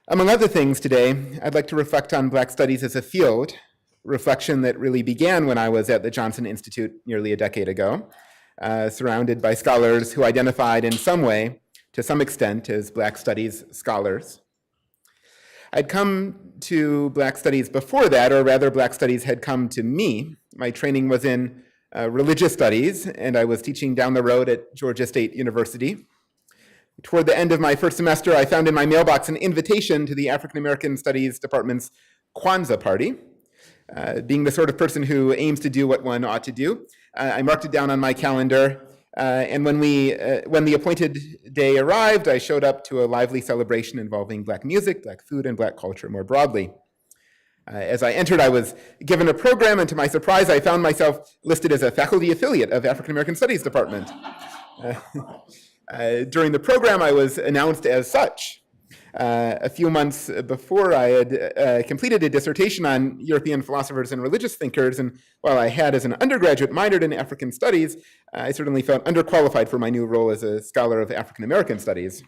Among other things today, I'd like to reflect on Black studies as a field, reflection that really began when I was at the Johnson Institute nearly a decade ago, surrounded by scholars who identified in some way, to some extent, as Black studies scholars. I'd come to Black studies before that, or rather Black studies had come to me. My training was in religious studies, and I was teaching down the road at Georgia State University. Toward the end of my first semester, I found in my mailbox an invitation to the African American Studies Department's Kwanzaa party. Being the sort of person who aims to do what one ought to do, I marked it down on my calendar, and when the appointed day arrived, I showed up to a lively celebration involving Black music, Black food, and Black culture more broadly. As I entered, I was given a program, and to my surprise, I found myself listed as a faculty affiliate of African American Studies Department. During the program, I was announced as such. A few months before, I had completed a dissertation on European philosophers and religious thinkers, and while I had, as an undergraduate, minored in African studies, I certainly felt underqualified for my new role as a scholar of African American studies.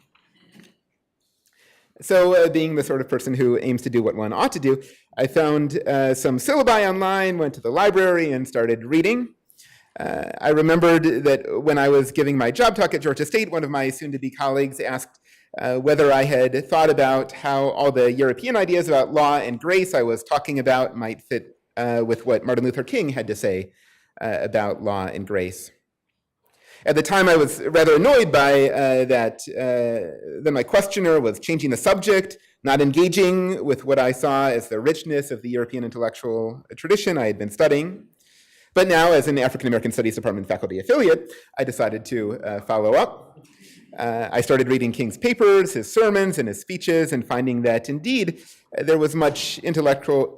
So, being the sort of person who aims to do what one ought to do, I found some syllabi online, went to the library, and started reading. I remembered that when I was giving my job talk at Georgia State, one of my soon-to-be colleagues asked whether I had thought about how all the European ideas about law and grace I was talking about might fit with what Martin Luther King had to say about law and grace. At the time, I was rather annoyed by that my questioner was changing the subject, not engaging with what I saw as the richness of the European intellectual tradition I had been studying. But now, as an African American Studies Department faculty affiliate, I decided to follow up. I started reading King's papers, his sermons, and his speeches, and finding that indeed there was much intellectual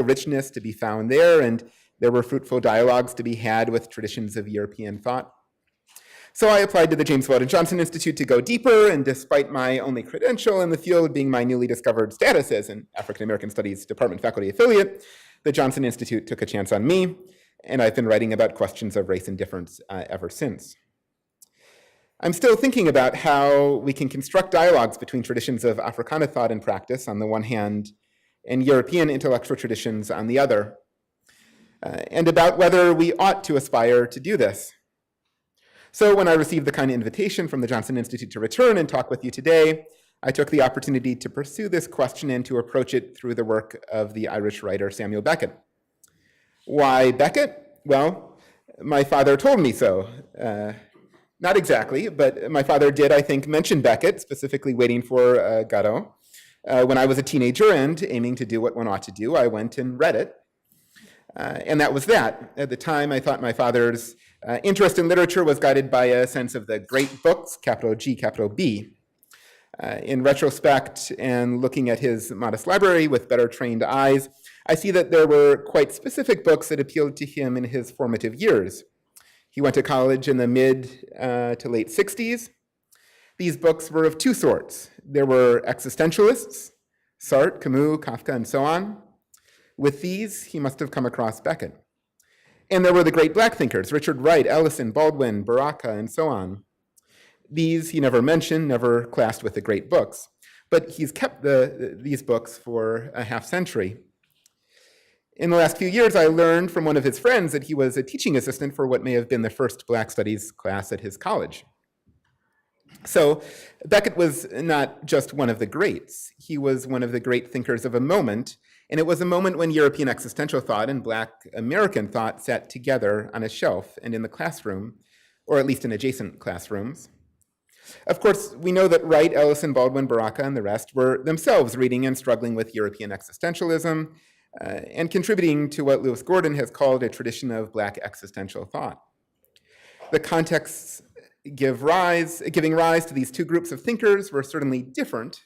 richness to be found there, and there were fruitful dialogues to be had with traditions of European thought. So I applied to the James Weldon Johnson Institute to go deeper, and despite my only credential in the field being my newly discovered status as an African American Studies Department faculty affiliate, the Johnson Institute took a chance on me, and I've been writing about questions of race and difference ever since. I'm still thinking about how we can construct dialogues between traditions of Africana thought and practice on the one hand, and European intellectual traditions on the other, and about whether we ought to aspire to do this. So when I received the kind of invitation from the Johnson Institute to return and talk with you today, I took the opportunity to pursue this question and to approach it through the work of the Irish writer Samuel Beckett. Why Beckett? Well, my father told me so. Not exactly, but my father did, I think, mention Beckett, specifically Waiting for Godot. When I was a teenager and aiming to do what one ought to do, I went and read it. And that was that. At the time, I thought my father's interest in literature was guided by a sense of the great books, capital G, capital B. In retrospect, and looking at his modest library with better trained eyes, I see that there were quite specific books that appealed to him in his formative years. He went to college in the mid to late 60s. These books were of two sorts. There were existentialists, Sartre, Camus, Kafka, and so on. With these, he must have come across Beckett. And there were the great Black thinkers, Richard Wright, Ellison, Baldwin, Baraka, and so on. These he never mentioned, never classed with the great books, but he's kept these books for a half century. In the last few years, I learned from one of his friends that he was a teaching assistant for what may have been the first Black studies class at his college. So Beckett was not just one of the greats. He was one of the great thinkers of a moment, and it was a moment when European existential thought and Black American thought sat together on a shelf and in the classroom, or at least in adjacent classrooms. Of course, we know that Wright, Ellison, Baldwin, Baraka, and the rest were themselves reading and struggling with European existentialism, and contributing to what Lewis Gordon has called a tradition of Black existential thought. The contexts giving rise to these two groups of thinkers were certainly different,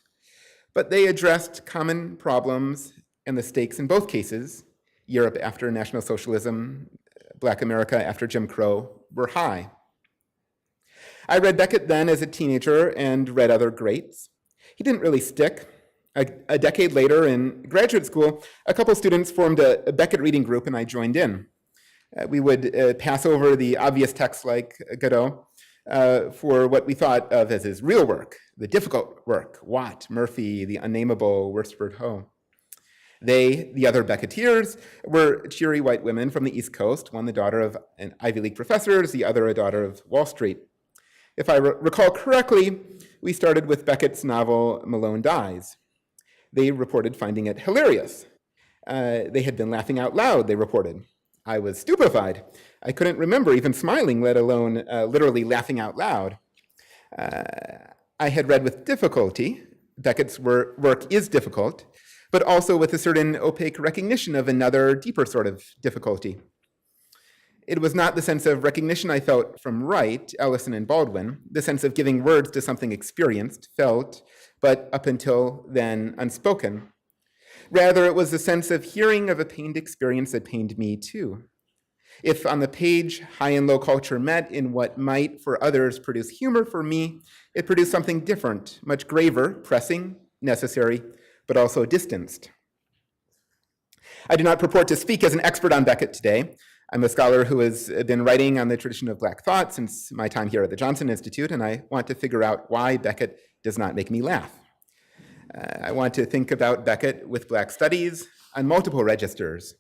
but they addressed common problems, and the stakes in both cases, Europe after National Socialism, Black America after Jim Crow, were high. I read Beckett then as a teenager and read other greats. He didn't really stick. A decade later in graduate school, a couple students formed a Beckett reading group, and I joined in. We would pass over the obvious texts like Godot, for what we thought of as his real work, the difficult work, Watt, Murphy, the unnameable Worsford Hoe. They, the other Becketteers, were cheery white women from the East Coast, one the daughter of an Ivy League professors, the other a daughter of Wall Street. If I recall correctly, we started with Beckett's novel Malone Dies. They reported finding it hilarious. They had been laughing out loud, they reported. I was stupefied. I couldn't remember even smiling, let alone literally laughing out loud. I had read with difficulty. Beckett's work is difficult, but also with a certain opaque recognition of another deeper sort of difficulty. It was not the sense of recognition I felt from Wright, Ellison, and Baldwin, the sense of giving words to something experienced, felt, but up until then unspoken. Rather, it was the sense of hearing of a pained experience that pained me too. If on the page high and low culture met in what might for others produce humor, for me, it produced something different, much graver, pressing, necessary, but also distanced. I do not purport to speak as an expert on Beckett today. I'm a scholar who has been writing on the tradition of Black thought since my time here at the Johnson Institute, and I want to figure out why Beckett does not make me laugh. I want to think about Beckett with Black studies on multiple registers.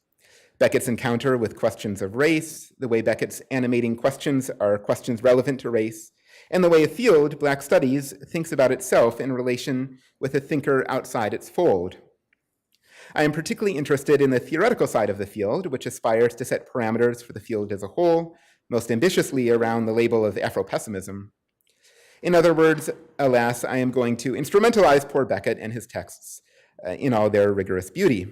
Beckett's encounter with questions of race, the way Beckett's animating questions are questions relevant to race, and the way a field, Black studies, thinks about itself in relation with a thinker outside its fold. I am particularly interested in the theoretical side of the field, which aspires to set parameters for the field as a whole, most ambitiously around the label of Afro-pessimism. In other words, alas, I am going to instrumentalize poor Beckett and his texts in all their rigorous beauty.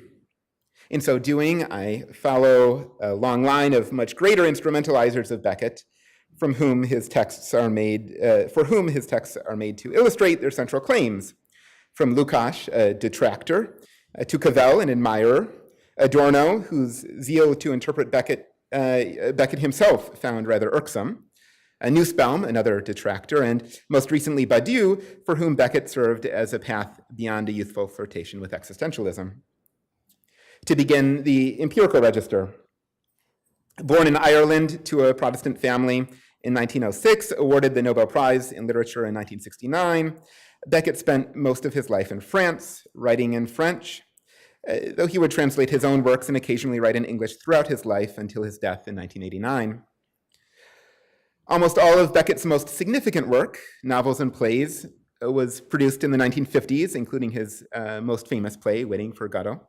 In so doing, I follow a long line of much greater instrumentalizers of Beckett, for whom his texts are made to illustrate their central claims, from Lukács, a detractor, to Cavell, an admirer, Adorno, whose zeal to interpret Beckett himself found rather irksome, Nussbaum, another detractor, and most recently Badiou, for whom Beckett served as a path beyond a youthful flirtation with existentialism. To begin, the empirical register. Born in Ireland to a Protestant family in 1906, awarded the Nobel Prize in Literature in 1969, Beckett spent most of his life in France, writing in French, though he would translate his own works and occasionally write in English throughout his life until his death in 1989. Almost all of Beckett's most significant work, novels and plays, was produced in the 1950s, including his most famous play, Waiting for Godot.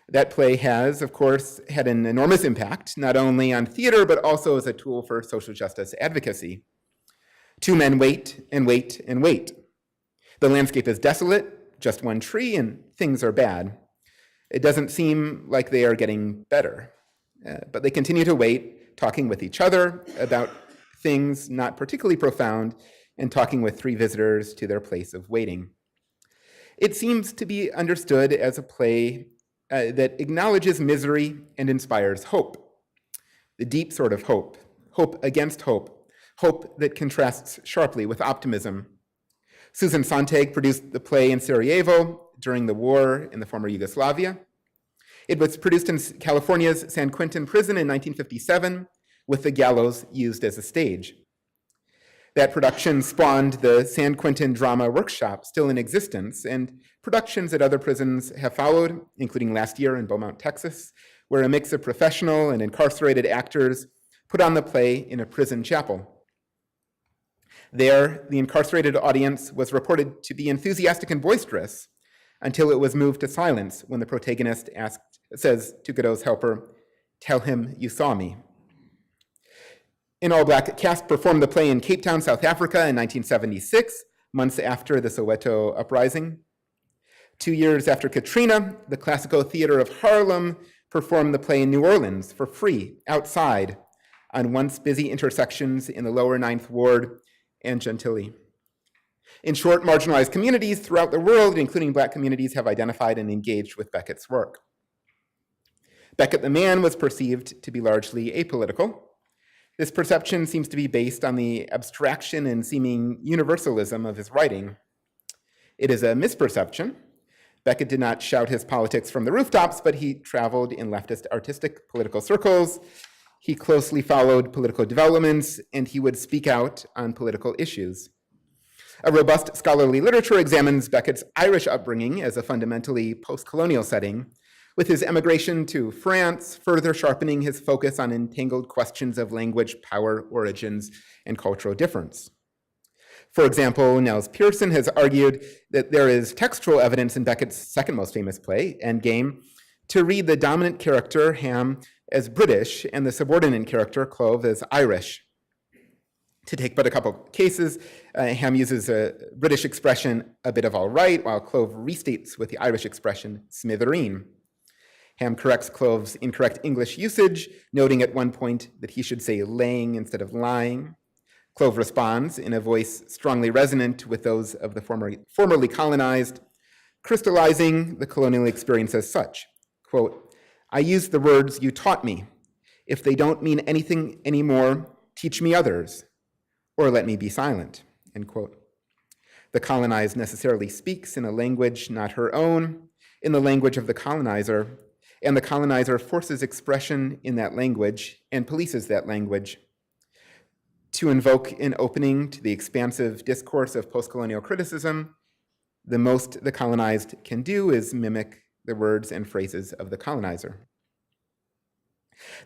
That play has, of course, had an enormous impact, not only on theater, but also as a tool for social justice advocacy. Two men wait and wait and wait. The landscape is desolate, just one tree, and things are bad. It doesn't seem like they are getting better, but they continue to wait, talking with each other about things not particularly profound, and talking with three visitors to their place of waiting. It seems to be understood as a play that acknowledges misery and inspires hope, the deep sort of hope, hope against hope, hope that contrasts sharply with optimism. Susan Sontag produced the play in Sarajevo during the war in the former Yugoslavia. It was produced in California's San Quentin prison in 1957, with the gallows used as a stage. That production spawned the San Quentin Drama Workshop, still in existence, and productions at other prisons have followed, including last year in Beaumont, Texas, where a mix of professional and incarcerated actors put on the play in a prison chapel. There, the incarcerated audience was reported to be enthusiastic and boisterous until it was moved to silence when the protagonist says to Godot's helper, "Tell him you saw me." An all-Black cast performed the play in Cape Town, South Africa in 1976, months after the Soweto uprising. 2 years after Katrina, the Classical Theater of Harlem performed the play in New Orleans for free, outside, on once busy intersections in the lower Ninth Ward and Gentilly. In short, marginalized communities throughout the world, including Black communities, have identified and engaged with Beckett's work. Beckett the man was perceived to be largely apolitical. This perception seems to be based on the abstraction and seeming universalism of his writing. It is a misperception. Beckett did not shout his politics from the rooftops, but he traveled in leftist artistic political circles. He closely followed political developments, and he would speak out on political issues. A robust scholarly literature examines Beckett's Irish upbringing as a fundamentally post-colonial setting, with his emigration to France further sharpening his focus on entangled questions of language, power, origins, and cultural difference. For example, Nels Pearson has argued that there is textual evidence in Beckett's second most famous play, Endgame, to read the dominant character, Ham, as British and the subordinate character, Clove, as Irish. To take but a couple cases, Ham uses a British expression, a bit of all right, while Clove restates with the Irish expression, smithereen. Ham corrects Clove's incorrect English usage, noting at one point that he should say laying instead of lying. Clove responds in a voice strongly resonant with those of the formerly colonized, crystallizing the colonial experience as such. Quote, "I use the words you taught me. If they don't mean anything anymore, teach me others, or let me be silent," end quote. The colonized necessarily speaks in a language not her own, in the language of the colonizer, and the colonizer forces expression in that language and polices that language. To invoke an opening to the expansive discourse of post-colonial criticism, the most the colonized can do is mimic the words and phrases of the colonizer.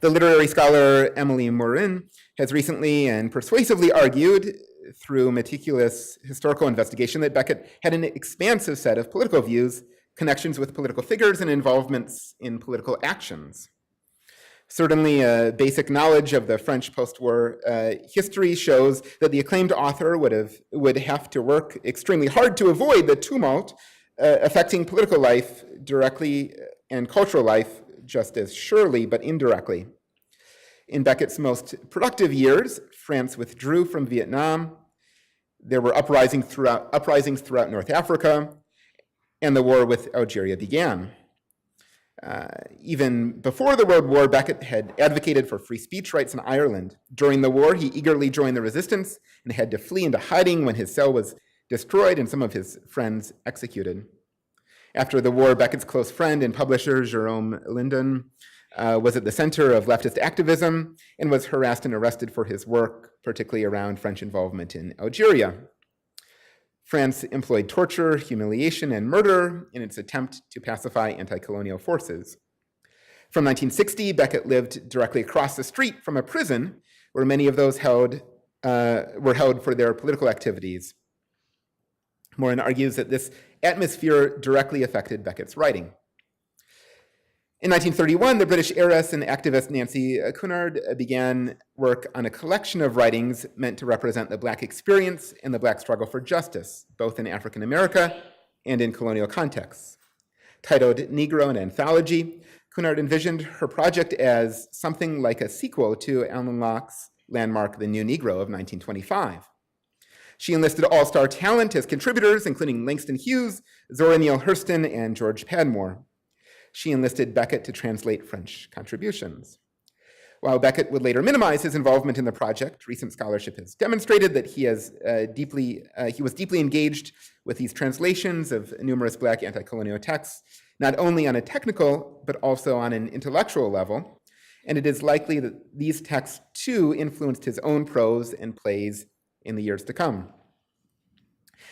The literary scholar Emily Morin has recently and persuasively argued through meticulous historical investigation that Beckett had an expansive set of political views, connections with political figures, and involvements in political actions. Certainly, a basic knowledge of the French post-war history shows that the acclaimed author would have to work extremely hard to avoid the tumult affecting political life directly and cultural life just as surely, but indirectly. In Beckett's most productive years, France withdrew from Vietnam. There were uprisings throughout North Africa, and the war with Algeria began. Even before the World War, Beckett had advocated for free speech rights in Ireland. During the war, he eagerly joined the resistance and had to flee into hiding when his cell was destroyed and some of his friends executed. After the war, Beckett's close friend and publisher, Jerome Linden, was at the center of leftist activism and was harassed and arrested for his work, particularly around French involvement in Algeria. France employed torture, humiliation, and murder in its attempt to pacify anti-colonial forces. From 1960, Beckett lived directly across the street from a prison where many of those were held for their political activities. Morin argues that this atmosphere directly affected Beckett's writing. In 1931, the British heiress and activist Nancy Cunard began work on a collection of writings meant to represent the Black experience and the Black struggle for justice, both in African America and in colonial contexts. Titled Negro, an Anthology, Cunard envisioned her project as something like a sequel to Alan Locke's landmark The New Negro of 1925. She enlisted all-star talent as contributors, including Langston Hughes, Zora Neale Hurston, and George Padmore. She enlisted Beckett to translate French contributions. While Beckett would later minimize his involvement in the project, recent scholarship has demonstrated that he was deeply engaged with these translations of numerous Black anti-colonial texts, not only on a technical, but also on an intellectual level. And it is likely that these texts, too, influenced his own prose and plays in the years to come.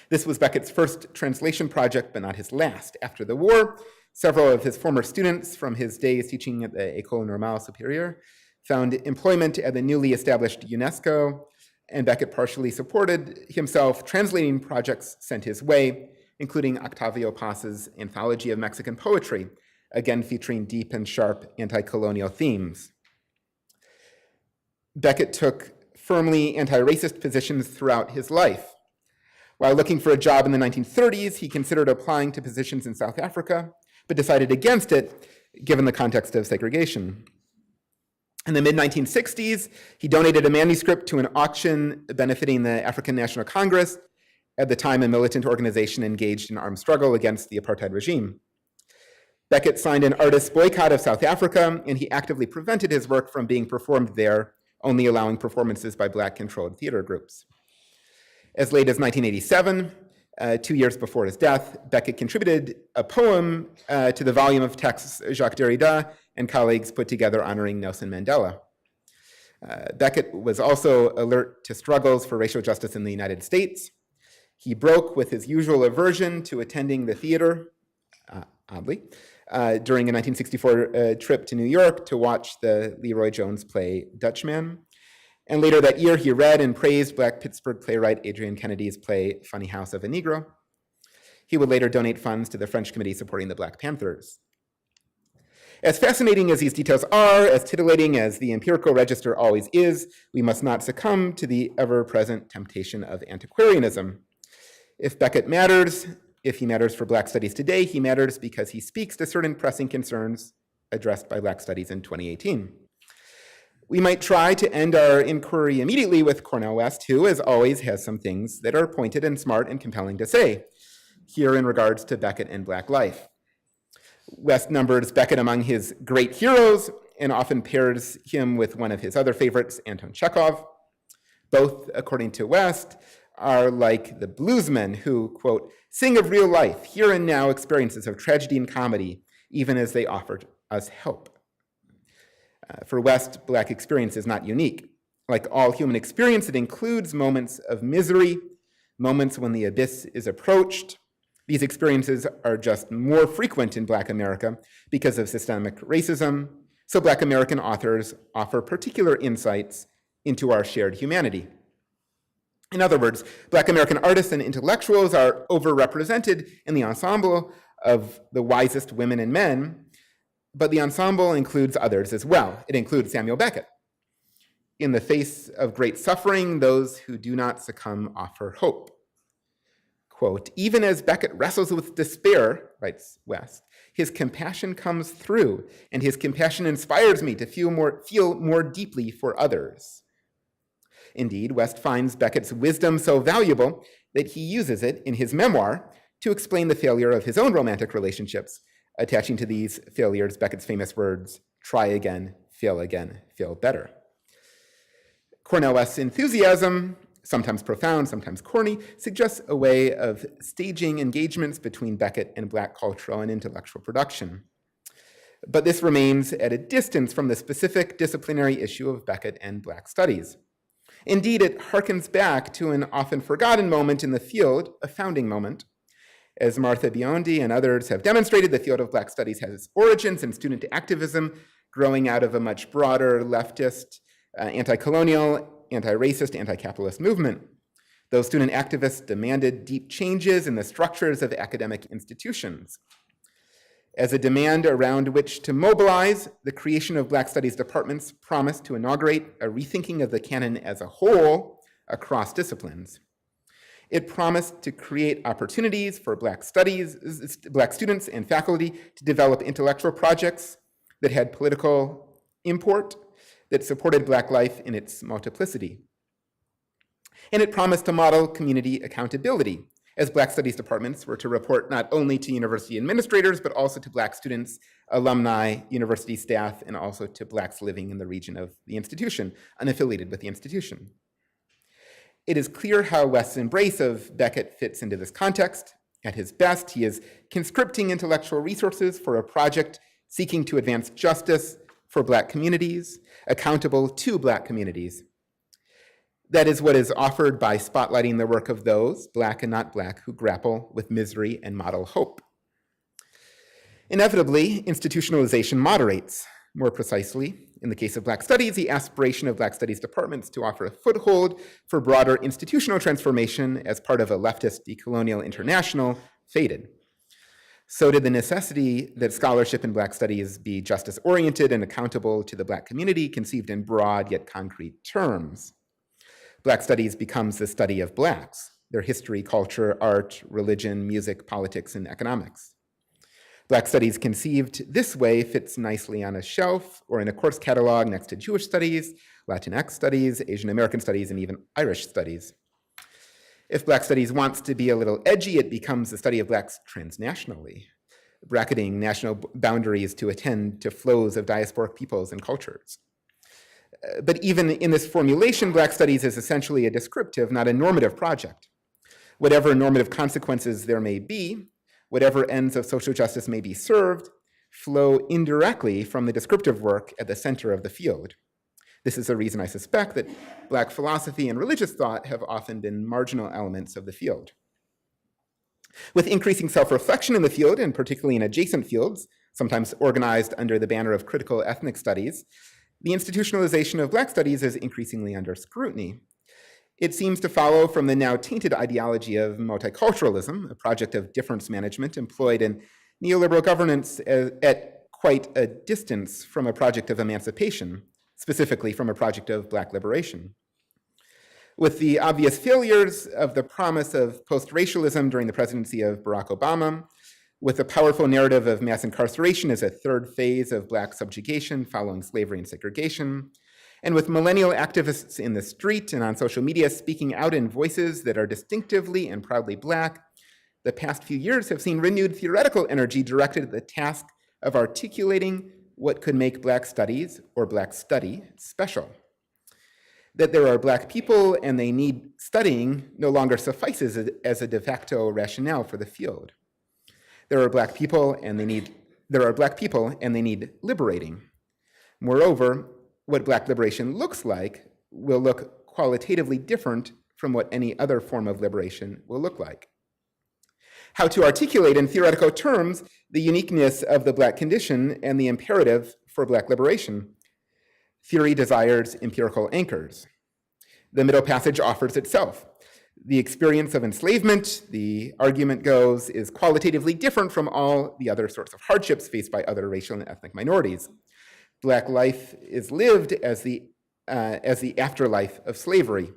This was Beckett's first translation project, but not his last. After the war, several of his former students from his days teaching at the École Normale Supérieure found employment at the newly established UNESCO, and Beckett partially supported himself translating projects sent his way, including Octavio Paz's Anthology of Mexican Poetry, again featuring deep and sharp anti-colonial themes. Beckett took firmly anti-racist positions throughout his life. While looking for a job in the 1930s, he considered applying to positions in South Africa, but decided against it given the context of segregation. In the mid-1960s, he donated a manuscript to an auction benefiting the African National Congress, at the time a militant organization engaged in armed struggle against the apartheid regime. Beckett signed an artist's boycott of South Africa, and he actively prevented his work from being performed there, only allowing performances by Black-controlled theater groups. As late as 1987, 2 years before his death, Beckett contributed a poem to the volume of texts Jacques Derrida and colleagues put together honoring Nelson Mandela. Beckett was also alert to struggles for racial justice in the United States. He broke with his usual aversion to attending the theater, oddly, during a 1964 trip to New York to watch the Leroy Jones play Dutchman. And later that year, he read and praised Black Pittsburgh playwright Adrian Kennedy's play Funny House of a Negro. He would later donate funds to the French committee supporting the Black Panthers. As fascinating as these details are, as titillating as the empirical register always is, we must not succumb to the ever-present temptation of antiquarianism. If Beckett matters, if he matters for Black studies today, he matters because he speaks to certain pressing concerns addressed by Black studies in 2018. We might try to end our inquiry immediately with Cornel West, who, as always, has some things that are pointed and smart and compelling to say, here in regards to Beckett and Black life. West numbers Beckett among his great heroes and often pairs him with one of his other favorites, Anton Chekhov. Both, according to West, are like the bluesmen who, quote, sing of real life, here and now experiences of tragedy and comedy, even as they offered us help. For West, Black experience is not unique. Like all human experience, it includes moments of misery, moments when the abyss is approached. These experiences are just more frequent in Black America because of systemic racism, so Black American authors offer particular insights into our shared humanity. In other words, Black American artists and intellectuals are overrepresented in the ensemble of the wisest women and men, but the ensemble includes others as well. It includes Samuel Beckett. In the face of great suffering, those who do not succumb offer hope. Quote, even as Beckett wrestles with despair, writes West, his compassion comes through, and his compassion inspires me to feel more deeply for others. Indeed, West finds Beckett's wisdom so valuable that he uses it in his memoir to explain the failure of his own romantic relationships, attaching to these failures Beckett's famous words, try again, fail better. Cornel West's enthusiasm, sometimes profound, sometimes corny, suggests a way of staging engagements between Beckett and Black cultural and intellectual production. But this remains at a distance from the specific disciplinary issue of Beckett and Black studies. Indeed, it harkens back to an often forgotten moment in the field, a founding moment. As Martha Biondi and others have demonstrated, the field of Black studies has its origins in student activism, growing out of a much broader leftist, anti-colonial, anti-racist, anti-capitalist movement. Those student activists demanded deep changes in the structures of academic institutions. As a demand around which to mobilize, the creation of Black studies departments promised to inaugurate a rethinking of the canon as a whole across disciplines. It promised to create opportunities for Black students and faculty to develop intellectual projects that had political import, that supported Black life in its multiplicity. And it promised to model community accountability, as Black studies departments were to report not only to university administrators, but also to Black students, alumni, university staff, and also to Blacks living in the region of the institution, unaffiliated with the institution. It is clear how West's embrace of Beckett fits into this context. At his best, he is conscripting intellectual resources for a project seeking to advance justice for Black communities, accountable to Black communities. That is what is offered by spotlighting the work of those, Black and not Black, who grapple with misery and model hope. Inevitably, institutionalization moderates. More precisely, in the case of Black studies, the aspiration of Black studies departments to offer a foothold for broader institutional transformation as part of a leftist decolonial international faded. So did the necessity that scholarship in Black studies be justice-oriented and accountable to the Black community, conceived in broad yet concrete terms. Black studies becomes the study of Blacks, their history, culture, art, religion, music, politics, and economics. Black studies conceived this way fits nicely on a shelf or in a course catalog next to Jewish studies, Latinx studies, Asian American studies, and even Irish studies. If Black studies wants to be a little edgy, it becomes the study of Blacks transnationally, bracketing national boundaries to attend to flows of diasporic peoples and cultures. But even in this formulation, Black studies is essentially a descriptive, not a normative project. Whatever normative consequences there may be, whatever ends of social justice may be served, flow indirectly from the descriptive work at the center of the field. This is a reason I suspect that Black philosophy and religious thought have often been marginal elements of the field. With increasing self-reflection in the field, and particularly in adjacent fields, sometimes organized under the banner of critical ethnic studies, the institutionalization of Black studies is increasingly under scrutiny. It seems to follow from the now tainted ideology of multiculturalism, a project of difference management employed in neoliberal governance at quite a distance from a project of emancipation, specifically from a project of Black liberation. With the obvious failures of the promise of post-racialism during the presidency of Barack Obama, with the powerful narrative of mass incarceration as a third phase of Black subjugation following slavery and segregation, and with millennial activists in the street and on social media speaking out in voices that are distinctively and proudly Black, the past few years have seen renewed theoretical energy directed at the task of articulating what could make Black studies, or Black study, special. That there are Black people and they need studying no longer suffices as a de facto rationale for the field. There are Black people and they need liberating. Moreover, what Black liberation looks like will look qualitatively different from what any other form of liberation will look like. How to articulate in theoretical terms the uniqueness of the Black condition and the imperative for Black liberation. Theory desires empirical anchors. The Middle Passage offers itself. The experience of enslavement, the argument goes, is qualitatively different from all the other sorts of hardships faced by other racial and ethnic minorities. Black life is lived as the afterlife of slavery.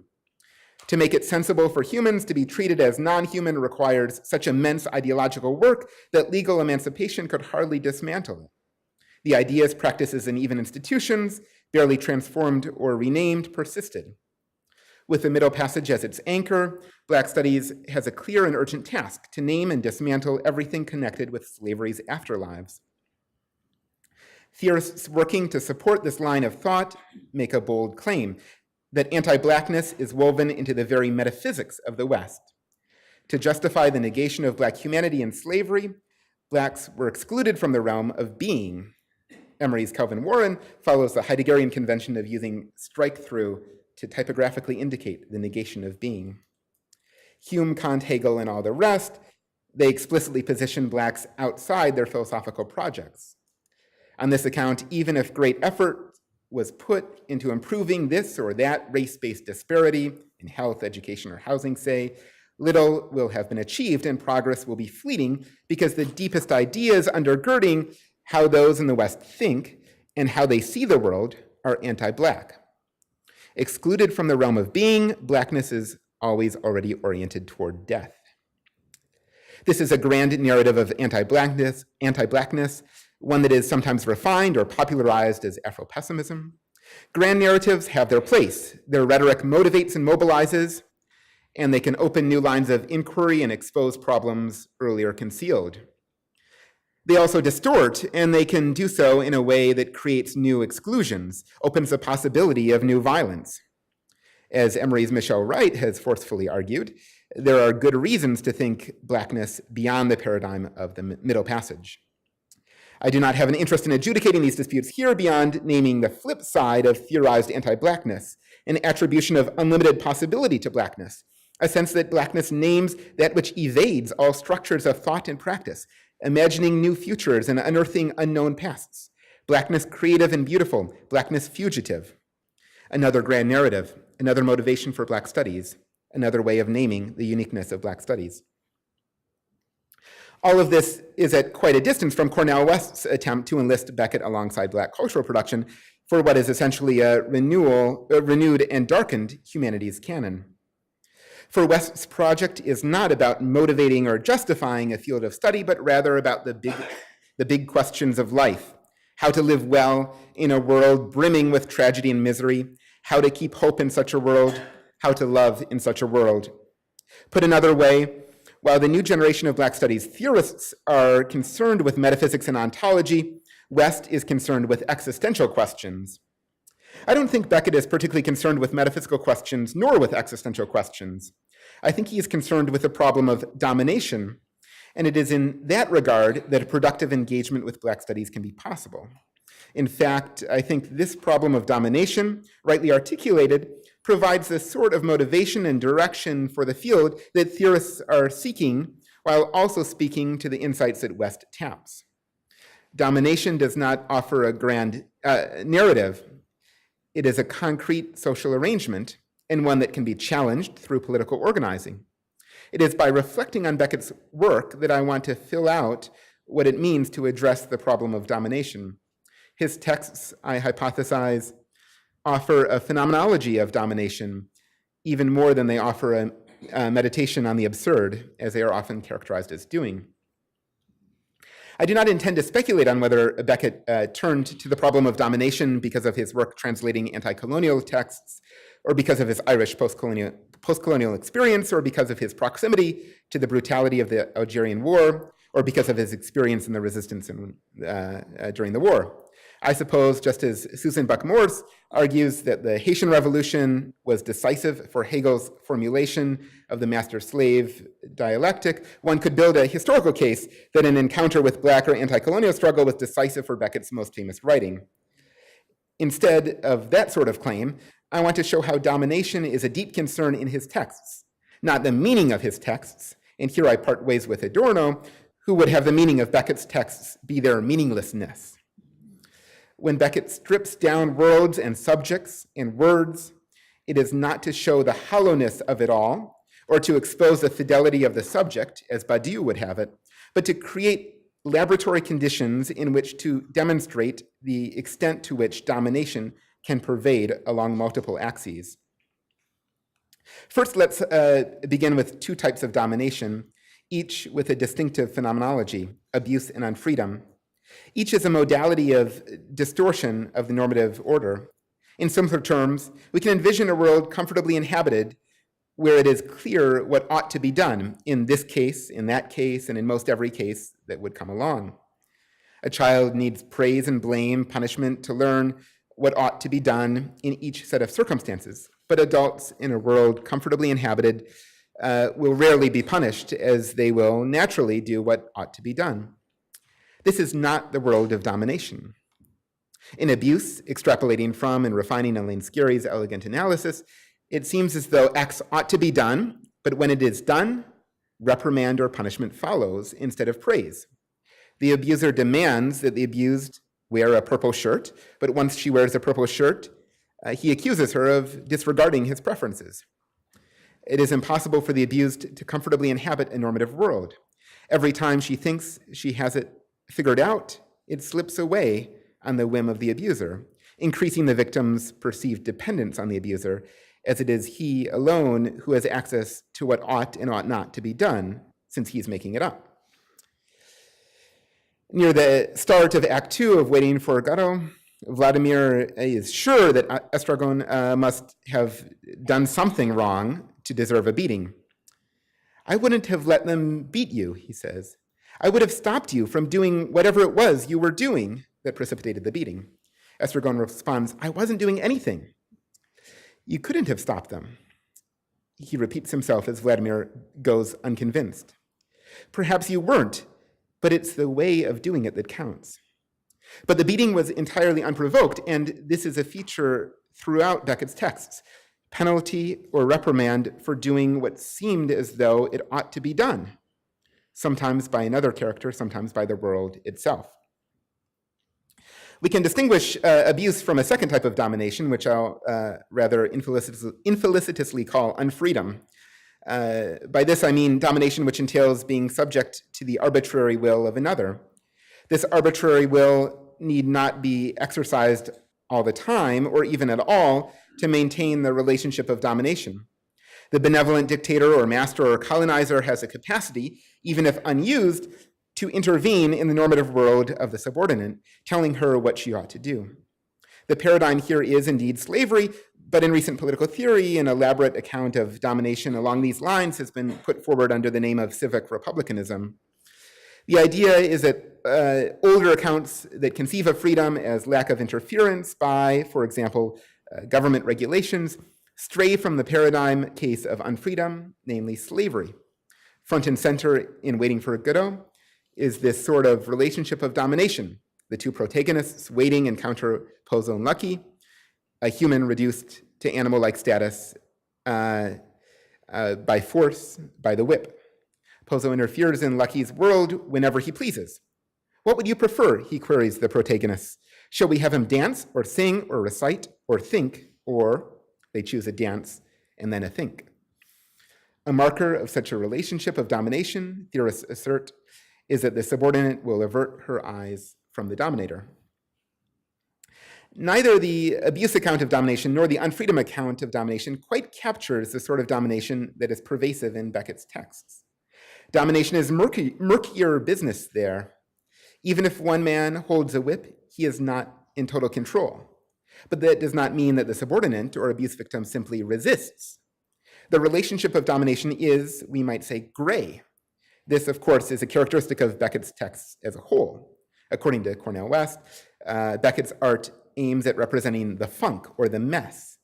To make it sensible for humans to be treated as non-human requires such immense ideological work that legal emancipation could hardly dismantle it. The ideas, practices, and even institutions, barely transformed or renamed, persisted. With the Middle Passage as its anchor, Black Studies has a clear and urgent task to name and dismantle everything connected with slavery's afterlives. Theorists working to support this line of thought make a bold claim that anti-Blackness is woven into the very metaphysics of the West. To justify the negation of Black humanity in slavery, Blacks were excluded from the realm of being. Emory's Calvin Warren follows the Heideggerian convention of using strike-through to typographically indicate the negation of being. Hume, Kant, Hegel, and all the rest, they explicitly position Blacks outside their philosophical projects. On this account, even if great effort was put into improving this or that race-based disparity in health, education, or housing, say, little will have been achieved and progress will be fleeting because the deepest ideas undergirding how those in the West think and how they see the world are anti-Black. Excluded from the realm of being, Blackness is always already oriented toward death. This is a grand narrative of anti-Blackness, one that is sometimes refined or popularized as Afro-pessimism. Grand narratives have their place. Their rhetoric motivates and mobilizes, and they can open new lines of inquiry and expose problems earlier concealed. They also distort, and they can do so in a way that creates new exclusions, opens the possibility of new violence. As Emory's Michelle Wright has forcefully argued, there are good reasons to think Blackness beyond the paradigm of the Middle Passage. I do not have an interest in adjudicating these disputes here beyond naming the flip side of theorized anti-Blackness, an attribution of unlimited possibility to Blackness, a sense that Blackness names that which evades all structures of thought and practice, imagining new futures and unearthing unknown pasts. Blackness creative and beautiful, Blackness fugitive. Another grand narrative, another motivation for Black studies, another way of naming the uniqueness of Black studies. All of this is at quite a distance from Cornel West's attempt to enlist Beckett alongside Black cultural production for what is essentially a renewed and darkened humanities canon. For West's project is not about motivating or justifying a field of study, but rather about the big questions of life, how to live well in a world brimming with tragedy and misery, how to keep hope in such a world, how to love in such a world. Put another way, while the new generation of Black studies theorists are concerned with metaphysics and ontology, West is concerned with existential questions. I don't think Beckett is particularly concerned with metaphysical questions nor with existential questions. I think he is concerned with the problem of domination, and it is in that regard that a productive engagement with Black studies can be possible. In fact, I think this problem of domination, rightly articulated, provides the sort of motivation and direction for the field that theorists are seeking, while also speaking to the insights that West taps. Domination does not offer a grand narrative. It is a concrete social arrangement, and one that can be challenged through political organizing. It is by reflecting on Beckett's work that I want to fill out what it means to address the problem of domination. His texts, I hypothesize, offer a phenomenology of domination, even more than they offer a meditation on the absurd, as they are often characterized as doing. I do not intend to speculate on whether Beckett turned to the problem of domination because of his work translating anti-colonial texts, or because of his Irish post-colonial experience, or because of his proximity to the brutality of the Algerian War, or because of his experience in the resistance during the war. I suppose, just as Susan Buck-Morse argues that the Haitian Revolution was decisive for Hegel's formulation of the master-slave dialectic, one could build a historical case that an encounter with Black or anti-colonial struggle was decisive for Beckett's most famous writing. Instead of that sort of claim, I want to show how domination is a deep concern in his texts, not the meaning of his texts, and here I part ways with Adorno, who would have the meaning of Beckett's texts be their meaninglessness. When Beckett strips down worlds and subjects and words, it is not to show the hollowness of it all, or to expose the fidelity of the subject, as Badiou would have it, but to create laboratory conditions in which to demonstrate the extent to which domination can pervade along multiple axes. First, let's begin with two types of domination, each with a distinctive phenomenology, abuse and unfreedom. Each is a modality of distortion of the normative order. In simpler terms, we can envision a world comfortably inhabited where it is clear what ought to be done in this case, in that case, and in most every case that would come along. A child needs praise and blame, punishment to learn what ought to be done in each set of circumstances. But adults in a world comfortably inhabited will rarely be punished, as they will naturally do what ought to be done. This is not the world of domination. In abuse, extrapolating from and refining Elaine Scarry's elegant analysis, it seems as though X ought to be done, but when it is done, reprimand or punishment follows instead of praise. The abuser demands that the abused wear a purple shirt, but once she wears a purple shirt, he accuses her of disregarding his preferences. It is impossible for the abused to comfortably inhabit a normative world. Every time she thinks she has it figured out, it slips away on the whim of the abuser, increasing the victim's perceived dependence on the abuser, as it is he alone who has access to what ought and ought not to be done, since he's making it up. Near the start of Act 2 of Waiting for Godot, Vladimir is sure that Estragon must have done something wrong to deserve a beating. "I wouldn't have let them beat you," he says. "I would have stopped you from doing whatever it was you were doing that precipitated the beating." Estragon responds, "I wasn't doing anything." "You couldn't have stopped them." He repeats himself as Vladimir goes unconvinced. "Perhaps you weren't, but it's the way of doing it that counts." But the beating was entirely unprovoked, and this is a feature throughout Beckett's texts: penalty or reprimand for doing what seemed as though it ought to be done, sometimes by another character, sometimes by the world itself. We can distinguish abuse from a second type of domination, which I'll rather infelicitously call unfreedom. By this I mean domination which entails being subject to the arbitrary will of another. This arbitrary will need not be exercised all the time, or even at all, to maintain the relationship of domination. The benevolent dictator or master or colonizer has a capacity, even if unused, to intervene in the normative world of the subordinate, telling her what she ought to do. The paradigm here is indeed slavery, but in recent political theory, an elaborate account of domination along these lines has been put forward under the name of civic republicanism. The idea is that older accounts that conceive of freedom as lack of interference by, for example, government regulations, stray from the paradigm case of unfreedom, namely slavery. Front and center in Waiting for Godot is this sort of relationship of domination, the two protagonists waiting encounter Pozo and Lucky, a human reduced to animal-like status by force, by the whip. Pozo interferes in Lucky's world whenever he pleases. What would you prefer, he queries the protagonist. Shall we have him dance or sing or recite or think, or they choose a dance and then a think? A marker of such a relationship of domination, theorists assert, is that the subordinate will avert her eyes from the dominator. Neither the abuse account of domination nor the unfreedom account of domination quite captures the sort of domination that is pervasive in Beckett's texts. Domination is murkier business there. Even if one man holds a whip, he is not in total control. But that does not mean that the subordinate or abuse victim simply resists. The relationship of domination is, we might say, gray. This, of course, is a characteristic of Beckett's texts as a whole. According to Cornel West, Beckett's art aims at representing the funk or the mess,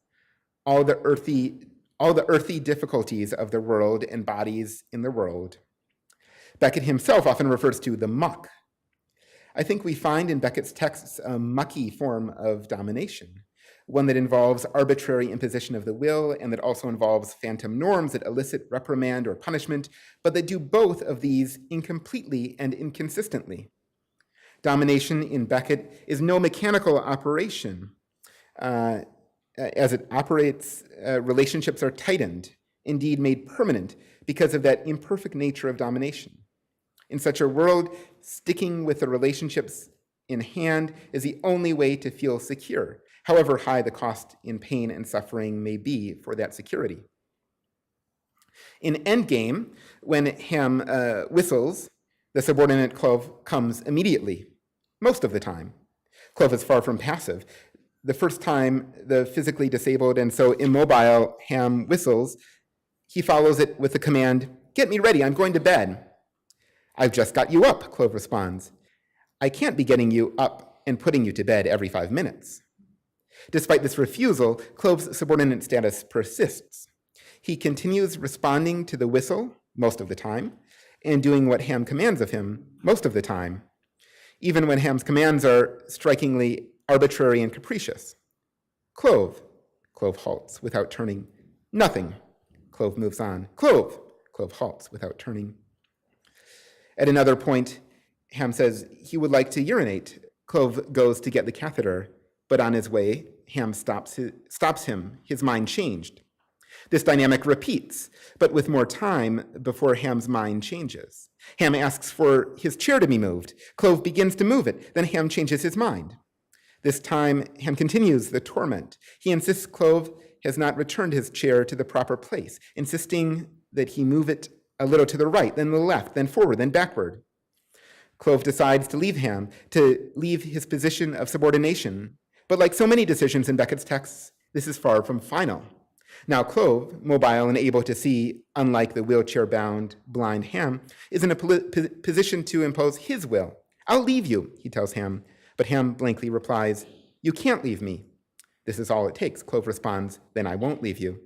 all the earthy difficulties of the world and bodies in the world. Beckett himself often refers to the muck. I think we find in Beckett's texts a mucky form of domination, one that involves arbitrary imposition of the will and that also involves phantom norms that elicit reprimand or punishment, but that do both of these incompletely and inconsistently. Domination in Beckett is no mechanical operation. As it operates, relationships are tightened, indeed made permanent, because of that imperfect nature of domination. In such a world, sticking with the relationships in hand is the only way to feel secure, however high the cost in pain and suffering may be for that security. In Endgame, when Ham whistles, the subordinate Clove comes immediately, most of the time. Clove is far from passive. The first time the physically disabled and so immobile Ham whistles, he follows it with the command, "Get me ready, I'm going to bed." "I've just got you up," Clove responds. "I can't be getting you up and putting you to bed every 5 minutes." Despite this refusal, Clove's subordinate status persists. He continues responding to the whistle most of the time and doing what Ham commands of him most of the time, even when Ham's commands are strikingly arbitrary and capricious. "Clove." Clove halts without turning. "Nothing." Clove moves on. "Clove." Clove halts without turning. At another point, Ham says he would like to urinate. Clove goes to get the catheter, but on his way, Ham stops him, his mind changed. This dynamic repeats, but with more time before Ham's mind changes. Ham asks for his chair to be moved. Clove begins to move it, then Ham changes his mind. This time, Ham continues the torment. He insists Clove has not returned his chair to the proper place, insisting that he move it a little to the right, then the left, then forward, then backward. Clove decides to leave Ham, to leave his position of subordination. But like so many decisions in Beckett's texts, this is far from final. Now Clove, mobile and able to see, unlike the wheelchair-bound, blind Ham, is in a position to impose his will. "I'll leave you," he tells Ham, but Ham blankly replies, "You can't leave me." "This is all it takes," Clove responds, "then I won't leave you."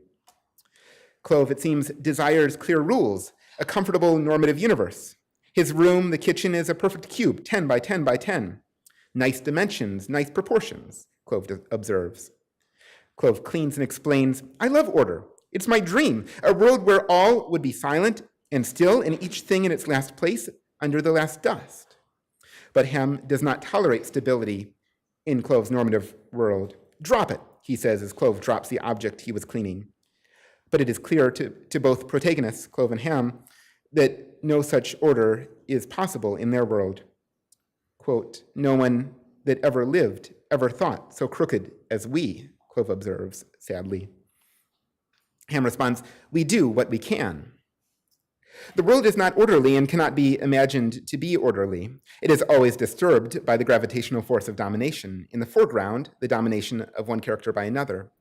Clove, it seems, desires clear rules, a comfortable normative universe. His room, the kitchen, is a perfect cube, 10 by 10 by 10. Nice dimensions, nice proportions, Clove observes. Clove cleans and explains, "I love order. It's my dream, a world where all would be silent and still, and each thing in its last place under the last dust." But Ham does not tolerate stability in Clove's normative world. "Drop it," he says as Clove drops the object he was cleaning. But it is clear to both protagonists, Clove and Ham, that no such order is possible in their world. Quote, "No one that ever lived ever thought so crooked as we," Clove observes sadly. Ham responds, "We do what we can." The world is not orderly and cannot be imagined to be orderly. It is always disturbed by the gravitational force of domination. In the foreground, the domination of one character by another.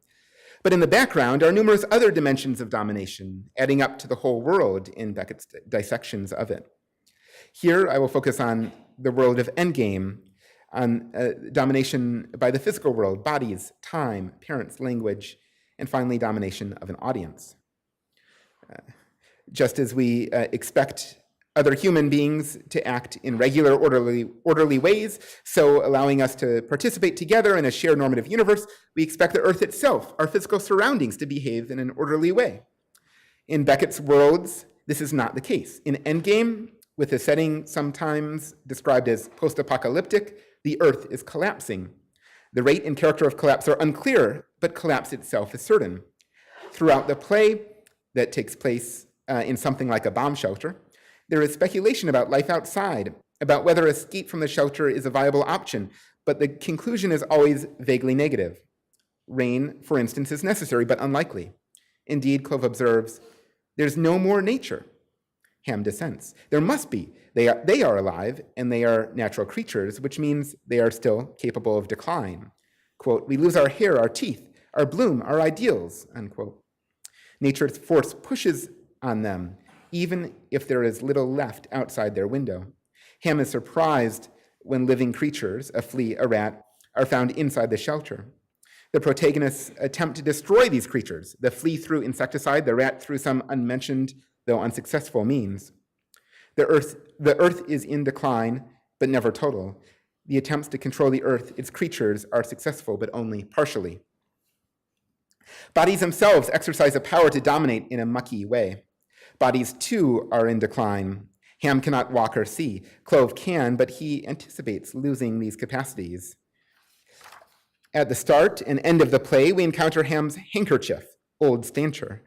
But in the background are numerous other dimensions of domination, adding up to the whole world in Beckett's dissections of it. Here, I will focus on the world of Endgame, on domination by the physical world, bodies, time, parents, language, and finally, domination of an audience. Just as we expect other human beings to act in regular, orderly ways, so allowing us to participate together in a shared normative universe, we expect the Earth itself, our physical surroundings, to behave in an orderly way. In Beckett's worlds, this is not the case. In Endgame, with a setting sometimes described as post-apocalyptic, the Earth is collapsing. The rate and character of collapse are unclear, but collapse itself is certain. Throughout the play that takes place in something like a bomb shelter, there is speculation about life outside, about whether escape from the shelter is a viable option, but the conclusion is always vaguely negative. Rain, for instance, is necessary, but unlikely. Indeed, Clove observes, there's no more nature. Ham dissents. There must be. They are alive, and they are natural creatures, which means they are still capable of decline. Quote, we lose our hair, our teeth, our bloom, our ideals, unquote. Nature's force pushes on them, even if there is little left outside their window. Ham is surprised when living creatures, a flea, a rat, are found inside the shelter. The protagonists attempt to destroy these creatures, the flea through insecticide, the rat through some unmentioned, though unsuccessful means. The earth is in decline, but never total. The attempts to control the earth, its creatures, are successful, but only partially. Bodies themselves exercise a power to dominate in a mucky way. Bodies, too, are in decline. Ham cannot walk or see. Clove can, but he anticipates losing these capacities. At the start and end of the play, we encounter Ham's handkerchief, old stancher,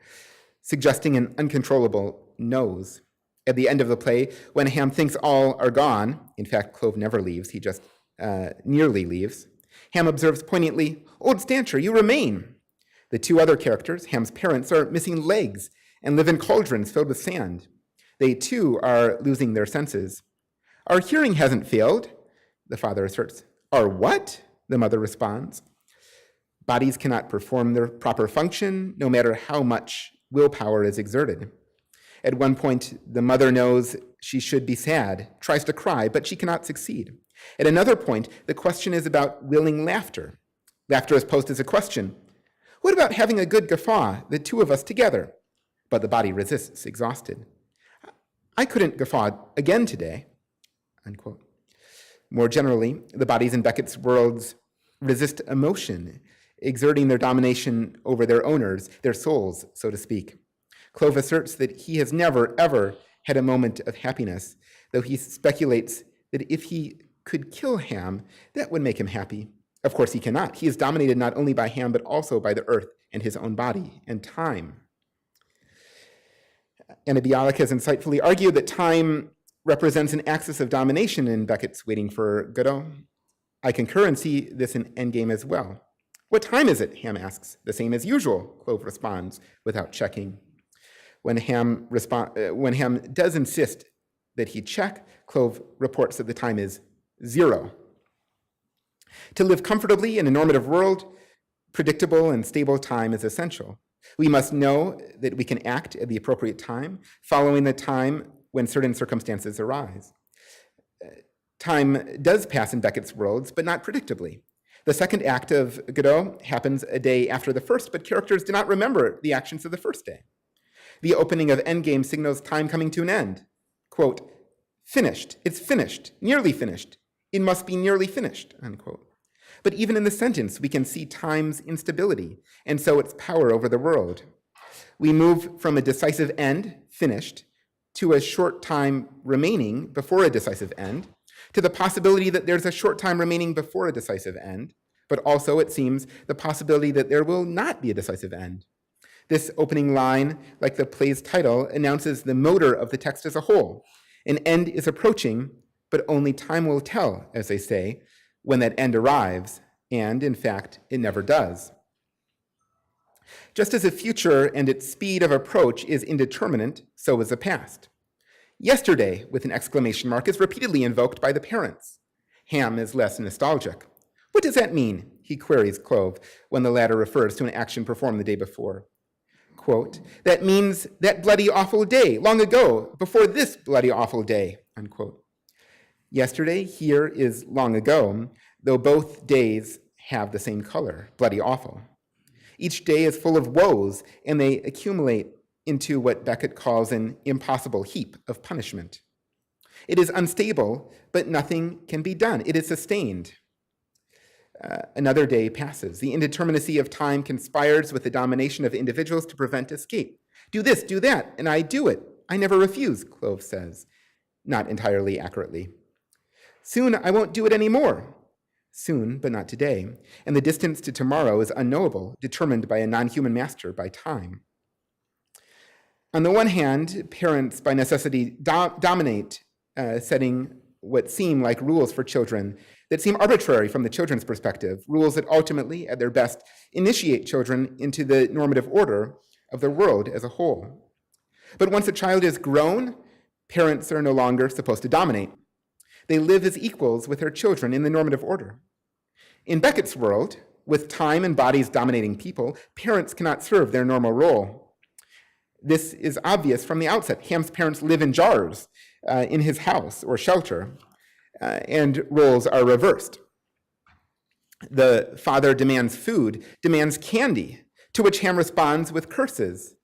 suggesting an uncontrollable nose. At the end of the play, when Ham thinks all are gone, in fact, Clove never leaves, he just nearly leaves, Ham observes poignantly, old stancher, you remain. The two other characters, Ham's parents, are missing legs and live in cauldrons filled with sand. They, too, are losing their senses. Our hearing hasn't failed, the father asserts. Our what? The mother responds. Bodies cannot perform their proper function, no matter how much willpower is exerted. At one point, the mother knows she should be sad, tries to cry, but she cannot succeed. At another point, the question is about willing laughter. Laughter is posed as a question. What about having a good guffaw, the two of us together? But the body resists, exhausted. I couldn't guffaw again today, unquote. More generally, the bodies in Beckett's worlds resist emotion, exerting their domination over their owners, their souls, so to speak. Clove asserts that he has never, ever had a moment of happiness, though he speculates that if he could kill Ham, that would make him happy. Of course, he cannot. He is dominated not only by Ham, but also by the earth and his own body and time. Anna Bialik has insightfully argued that time represents an axis of domination in Beckett's Waiting for Godot. I concur and see this in Endgame as well. What time is it? Ham asks. The same as usual, Clove responds without checking. When Ham does insist that he check, Clove reports that the time is 0. To live comfortably in a normative world, predictable and stable time is essential. We must know that we can act at the appropriate time, following the time when certain circumstances arise. Time does pass in Beckett's worlds, but not predictably. The second act of Godot happens a day after the first, but characters do not remember the actions of the first day. The opening of Endgame signals time coming to an end. Quote, finished, it's finished, nearly finished, it must be nearly finished, unquote. But even in the sentence, we can see time's instability, and so its power over the world. We move from a decisive end, finished, to a short time remaining before a decisive end, to the possibility that there's a short time remaining before a decisive end, but also, it seems, the possibility that there will not be a decisive end. This opening line, like the play's title, announces the motor of the text as a whole. An end is approaching, but only time will tell, as they say, when that end arrives, and, in fact, it never does. Just as the future and its speed of approach is indeterminate, so is the past. Yesterday, with an exclamation mark, is repeatedly invoked by the parents. Ham is less nostalgic. What does that mean? He queries Clove when the latter refers to an action performed the day before. Quote, that means that bloody awful day, long ago, before this bloody awful day, unquote. Yesterday here is long ago, though both days have the same color, bloody awful. Each day is full of woes, and they accumulate into what Beckett calls an impossible heap of punishment. It is unstable, but nothing can be done. It is sustained. Another day passes. The indeterminacy of time conspires with the domination of individuals to prevent escape. Do this, do that, and I do it. I never refuse, Clove says, not entirely accurately. Soon I won't do it anymore. Soon, but not today. And the distance to tomorrow is unknowable, determined by a non-human master, by time. On the one hand, parents by necessity dominate, setting what seem like rules for children that seem arbitrary from the children's perspective, rules that ultimately, at their best, initiate children into the normative order of the world as a whole. But once a child is grown, parents are no longer supposed to dominate. They live as equals with their children in the normative order. In Beckett's world, with time and bodies dominating people, parents cannot serve their normal role. This is obvious from the outset. Ham's parents live in jars in his house or shelter, and roles are reversed. The father demands food, demands candy, to which Ham responds with curses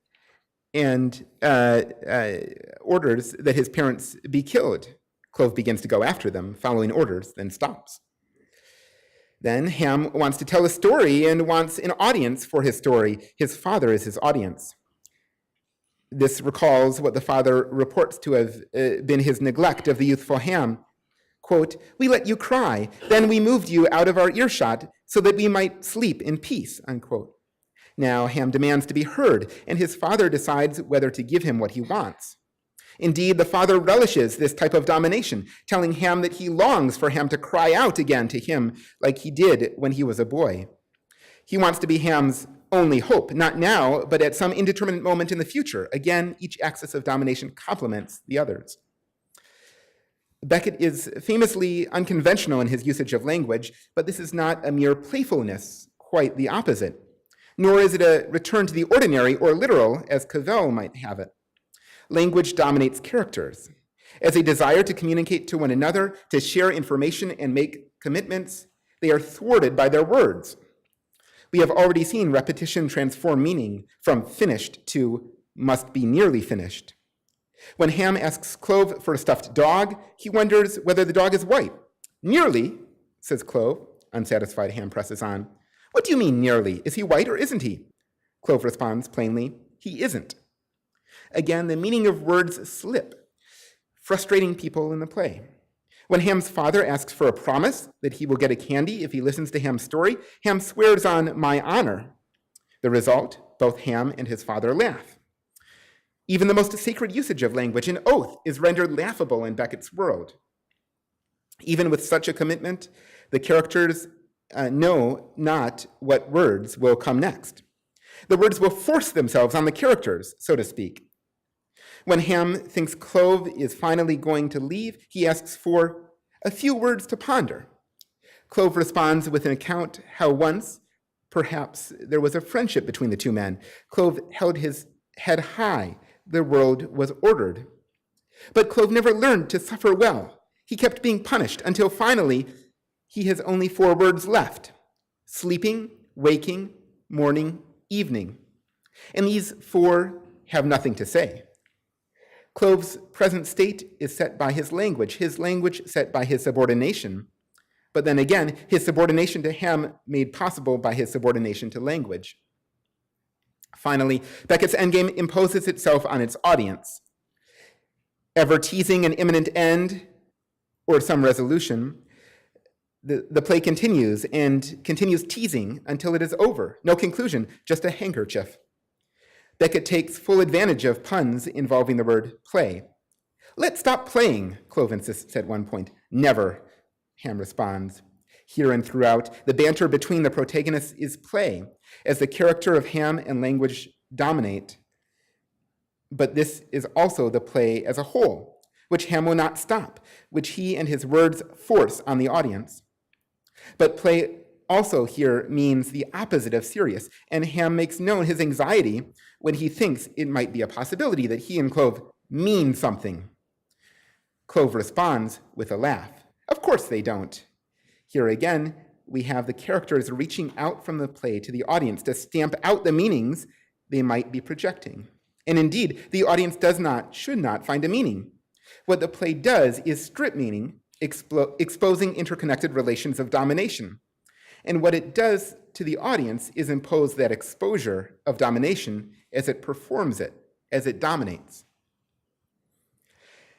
and orders that his parents be killed. Clove begins to go after them, following orders, then stops. Then Ham wants to tell a story and wants an audience for his story. His father is his audience. This recalls what the father reports to have been his neglect of the youthful Ham. Quote, "We let you cry, then we moved you out of our earshot so that we might sleep in peace," unquote. Now Ham demands to be heard, and his father decides whether to give him what he wants. Indeed, the father relishes this type of domination, telling Ham that he longs for Ham to cry out again to him like he did when he was a boy. He wants to be Ham's only hope, not now, but at some indeterminate moment in the future. Again, each axis of domination complements the others. Beckett is famously unconventional in his usage of language, but this is not a mere playfulness, quite the opposite. Nor is it a return to the ordinary or literal, as Cavell might have it. Language dominates characters. As a desire to communicate to one another, to share information and make commitments, they are thwarted by their words. We have already seen repetition transform meaning from finished to must be nearly finished. When Ham asks Clove for a stuffed dog, he wonders whether the dog is white. "Nearly," says Clove. Unsatisfied, Ham presses on. "What do you mean, nearly? Is he white or isn't he?" Clove responds plainly, "He isn't." Again, the meaning of words slip, frustrating people in the play. When Ham's father asks for a promise that he will get a candy if he listens to Ham's story, Ham swears on "my honor." The result, both Ham and his father laugh. Even the most sacred usage of language, an oath, is rendered laughable in Beckett's world. Even with such a commitment, the characters know not what words will come next. The words will force themselves on the characters, so to speak. When Ham thinks Clove is finally going to leave, he asks for a few words to ponder. Clove responds with an account how once, perhaps, there was a friendship between the two men. Clove held his head high. The world was ordered. But Clove never learned to suffer well. He kept being punished until finally he has only 4 words left: sleeping, waking, morning, evening. And these 4 have nothing to say. Clove's present state is set by his language set by his subordination. But then again, his subordination to Ham made possible by his subordination to language. Finally, Beckett's Endgame imposes itself on its audience. Ever teasing an imminent end or some resolution, the play continues and continues teasing until it is over. No conclusion, just a handkerchief. Beckett takes full advantage of puns involving the word play. "Let's stop playing," Clove insists at one point. "Never," Ham responds. Here and throughout, the banter between the protagonists is play, as the character of Ham and language dominate. But this is also the play as a whole, which Ham will not stop, which he and his words force on the audience. But play also here means the opposite of serious, and Ham makes known his anxiety when he thinks it might be a possibility that he and Clove mean something. Clove responds with a laugh. Of course they don't. Here again, we have the characters reaching out from the play to the audience to stamp out the meanings they might be projecting. And indeed, the audience should not find a meaning. What the play does is strip meaning, exposing interconnected relations of domination. And what it does to the audience is impose that exposure of domination as it performs it, as it dominates.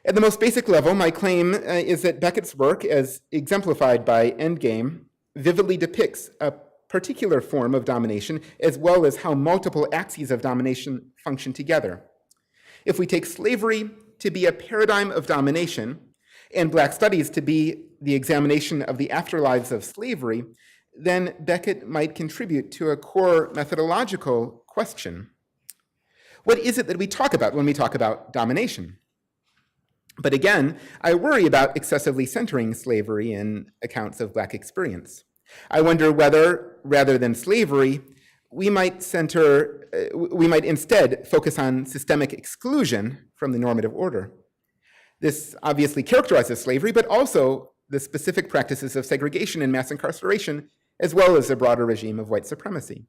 At the most basic level, my claim is that Beckett's work, as exemplified by Endgame, vividly depicts a particular form of domination, as well as how multiple axes of domination function together. If we take slavery to be a paradigm of domination, and Black studies to be the examination of the afterlives of slavery, then Beckett might contribute to a core methodological question. What is it that we talk about when we talk about domination? But again, I worry about excessively centering slavery in accounts of Black experience. I wonder whether, rather than slavery, we might instead focus on systemic exclusion from the normative order. This obviously characterizes slavery, but also the specific practices of segregation and mass incarceration, as well as the broader regime of white supremacy.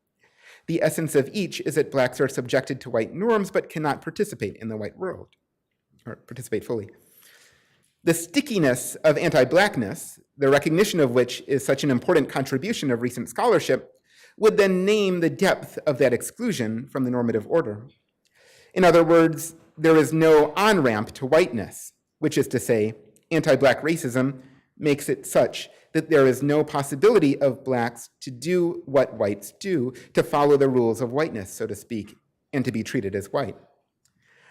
The essence of each is that Blacks are subjected to white norms, but cannot participate in the white world, or participate fully. The stickiness of anti-Blackness, the recognition of which is such an important contribution of recent scholarship, would then name the depth of that exclusion from the normative order. In other words, there is no on-ramp to whiteness, which is to say, anti-Black racism makes it such that there is no possibility of Blacks to do what whites do, to follow the rules of whiteness, so to speak, and to be treated as white.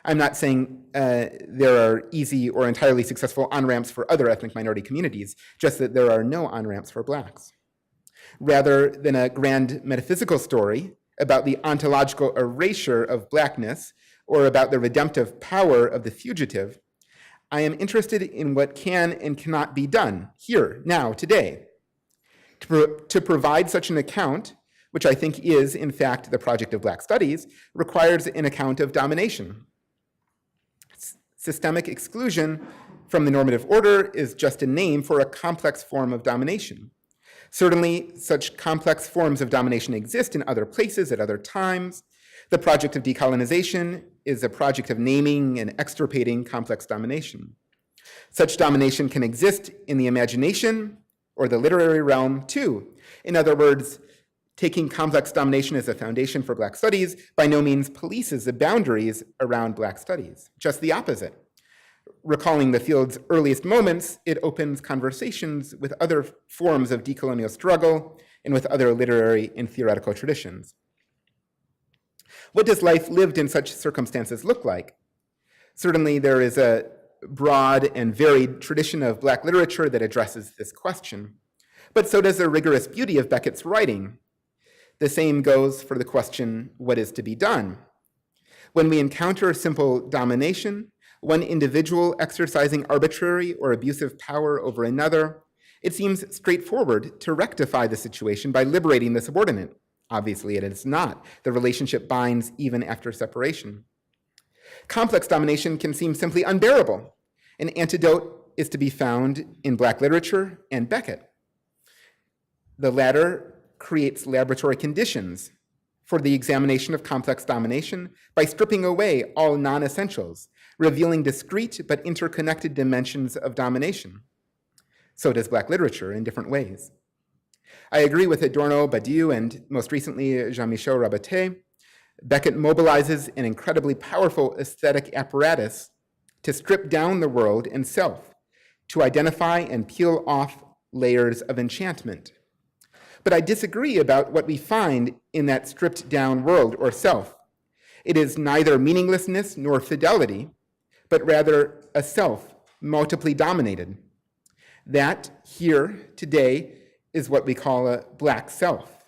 I'm not saying there are easy or entirely successful on-ramps for other ethnic minority communities, just that there are no on-ramps for Blacks. Rather than a grand metaphysical story about the ontological erasure of Blackness or about the redemptive power of the fugitive, I am interested in what can and cannot be done here, now, today. To provide such an account, which I think is, in fact, the project of Black studies, requires an account of domination. Systemic exclusion from the normative order is just a name for a complex form of domination. Certainly, such complex forms of domination exist in other places at other times. The project of decolonization is a project of naming and extirpating complex domination. Such domination can exist in the imagination or the literary realm too. In other words, taking complex domination as a foundation for Black studies by no means polices the boundaries around Black studies, just the opposite. Recalling the field's earliest moments, it opens conversations with other forms of decolonial struggle and with other literary and theoretical traditions. What does life lived in such circumstances look like? Certainly, there is a broad and varied tradition of Black literature that addresses this question, but so does the rigorous beauty of Beckett's writing. The same goes for the question, what is to be done? When we encounter simple domination, one individual exercising arbitrary or abusive power over another, it seems straightforward to rectify the situation by liberating the subordinate. Obviously, it is not. The relationship binds even after separation. Complex domination can seem simply unbearable. An antidote is to be found in Black literature and Beckett. The latter creates laboratory conditions for the examination of complex domination by stripping away all non-essentials, revealing discrete but interconnected dimensions of domination. So does Black literature in different ways. I agree with Adorno, Badiou, and most recently Jean-Michel Rabaté. Beckett mobilizes an incredibly powerful aesthetic apparatus to strip down the world and self, to identify and peel off layers of enchantment. But I disagree about what we find in that stripped down world or self. It is neither meaninglessness nor fidelity, but rather a self multiply dominated. That here today is what we call a Black self,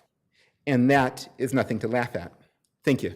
and that is nothing to laugh at. Thank you.